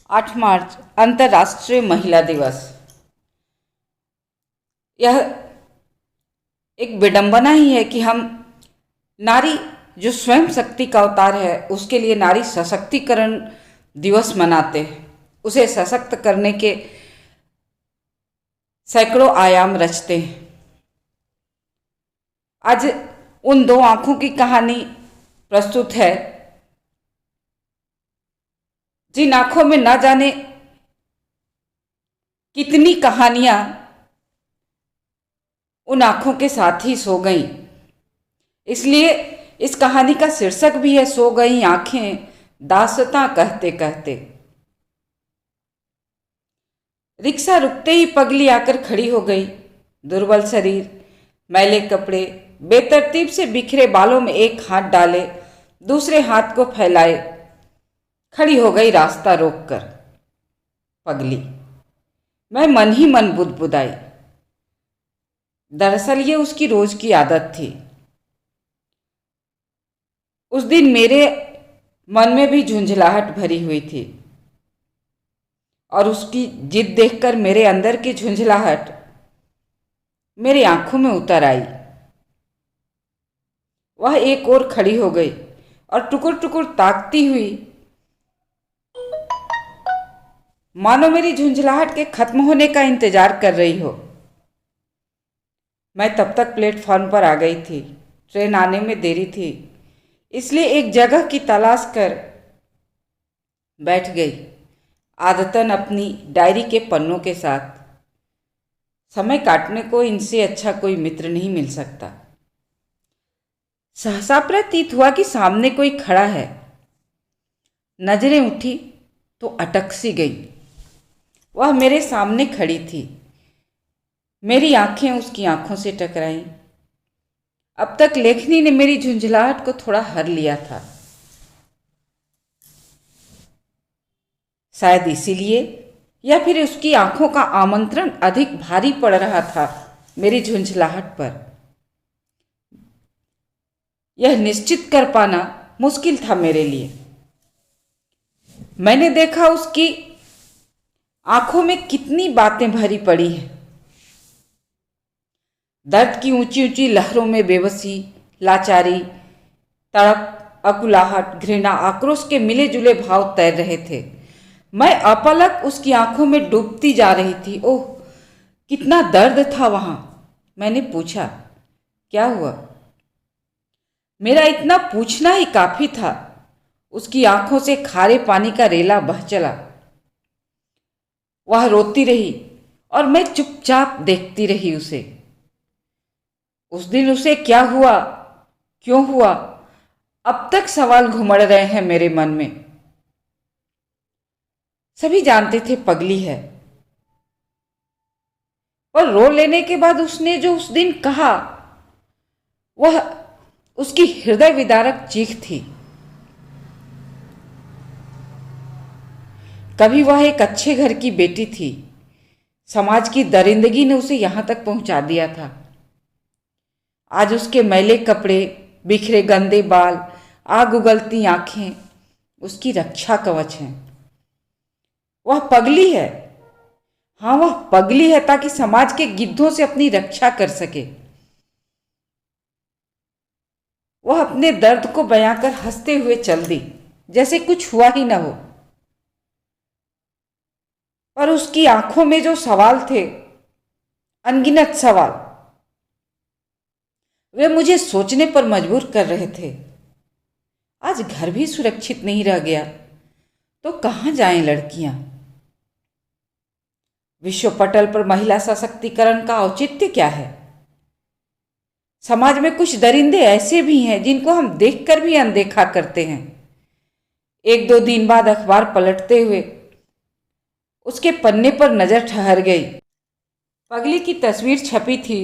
8 मार्च अंतर्राष्ट्रीय महिला दिवस। यह एक विडंबना ही है कि हम नारी जो स्वयं शक्ति का अवतार है उसके लिए नारी सशक्तिकरण दिवस मनाते हैं। उसे सशक्त करने के सैकड़ों आयाम रचते हैं। आज उन दो आंखों की कहानी प्रस्तुत है जिन आंखों में न जाने कितनी कहानियां उन आंखों के साथ ही सो गईं। इसलिए इस कहानी का शीर्षक भी है सो गई आंखें दास्तां कहते कहते। रिक्शा रुकते ही पगली आकर खड़ी हो गई। दुर्बल शरीर, मैले कपड़े, बेतरतीब से बिखरे बालों में एक हाथ डाले दूसरे हाथ को फैलाए खड़ी हो गई रास्ता रोककर। पगली, मैं मन ही मन बुदबुदाई। दरअसल ये उसकी रोज की आदत थी। उस दिन मेरे मन में भी झुंझलाहट भरी हुई थी और उसकी जिद देखकर मेरे अंदर की झुंझलाहट मेरी आंखों में उतर आई। वह एक ओर खड़ी हो गई और टुकुर टुकुर ताकती हुई मानो मेरी झुंझलाहट के खत्म होने का इंतजार कर रही हो। मैं तब तक प्लेटफॉर्म पर आ गई थी। ट्रेन आने में देरी थी, इसलिए एक जगह की तलाश कर बैठ गई, आदतन अपनी डायरी के पन्नों के साथ। समय काटने को इनसे अच्छा कोई मित्र नहीं मिल सकता। सहसा प्रतीत हुआ कि सामने कोई खड़ा है। नजरें उठी तो अटक सी गई। वह मेरे सामने खड़ी थी। मेरी आंखें उसकी आंखों से टकराईं। अब तक लेखनी ने मेरी झुंझलाहट को थोड़ा हर लिया था। शायद इसीलिए या फिर उसकी आंखों का आमंत्रण अधिक भारी पड़ रहा था मेरी झुंझलाहट पर। यह निश्चित कर पाना मुश्किल था मेरे लिए। मैंने देखा उसकी आंखों में कितनी बातें भरी पड़ी हैं। दर्द की ऊंची ऊंची लहरों में बेबसी, लाचारी, तड़प, अकुलाहट, घृणा, आक्रोश के मिले जुले भाव तैर रहे थे। मैं अपलक उसकी आंखों में डूबती जा रही थी। ओह, कितना दर्द था वहां। मैंने पूछा, क्या हुआ? मेरा इतना पूछना ही काफी था। उसकी आंखों से खारे पानी का रेला बह चला। वह रोती रही और मैं चुपचाप देखती रही उसे। उस दिन उसे क्या हुआ, क्यों हुआ, अब तक सवाल घुमड़ रहे हैं मेरे मन में। सभी जानते थे पगली है, पर रो लेने के बाद उसने जो उस दिन कहा वह उसकी हृदय विदारक चीख थी। कभी वह एक अच्छे घर की बेटी थी। समाज की दरिंदगी ने उसे यहां तक पहुंचा दिया था। आज उसके मैले कपड़े, बिखरे गंदे बाल, आग उगलती आंखें उसकी रक्षा कवच हैं। वह पगली है। हाँ, वह पगली है ताकि समाज के गिद्धों से अपनी रक्षा कर सके। वह अपने दर्द को बयां कर हंसते हुए चल दी, जैसे कुछ हुआ ही न हो। पर उसकी आंखों में जो सवाल थे, अनगिनत सवाल, वे मुझे सोचने पर मजबूर कर रहे थे। आज घर भी सुरक्षित नहीं रह गया तो कहां जाएं लड़कियां? विश्व पटल पर महिला सशक्तिकरण का औचित्य क्या है? समाज में कुछ दरिंदे ऐसे भी हैं जिनको हम देखकर भी अनदेखा करते हैं। एक दो दिन बाद अखबार पलटते हुए उसके पन्ने पर नजर ठहर गई। पगली की तस्वीर छपी थी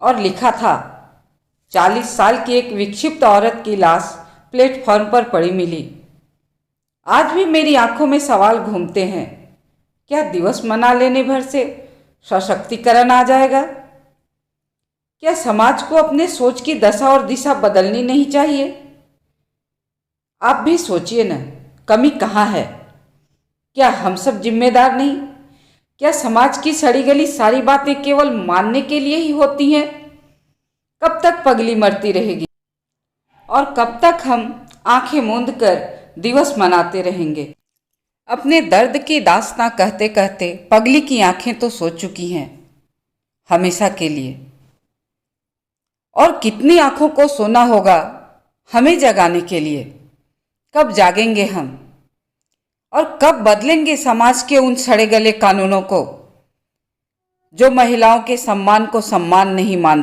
और लिखा था, 40 साल की एक विक्षिप्त औरत की लाश प्लेटफॉर्म पर पड़ी मिली। आज भी मेरी आंखों में सवाल घूमते हैं, क्या दिवस मना लेने भर से सशक्तिकरण आ जाएगा? क्या समाज को अपने सोच की दशा और दिशा बदलनी नहीं चाहिए? आप भी सोचिए न, कमी कहाँ है? क्या हम सब जिम्मेदार नहीं? क्या समाज की सड़ी गली सारी बातें केवल मानने के लिए ही होती हैं? कब तक पगली मरती रहेगी और कब तक हम आंखें मूंद कर दिवस मनाते रहेंगे? अपने दर्द की दास्तां कहते कहते पगली की आंखें तो सो चुकी हैं हमेशा के लिए। और कितनी आंखों को सोना होगा हमें जगाने के लिए? कब जागेंगे हम और कब बदलेंगे समाज के उन सड़े गले कानूनों को जो महिलाओं के सम्मान को सम्मान नहीं मानते?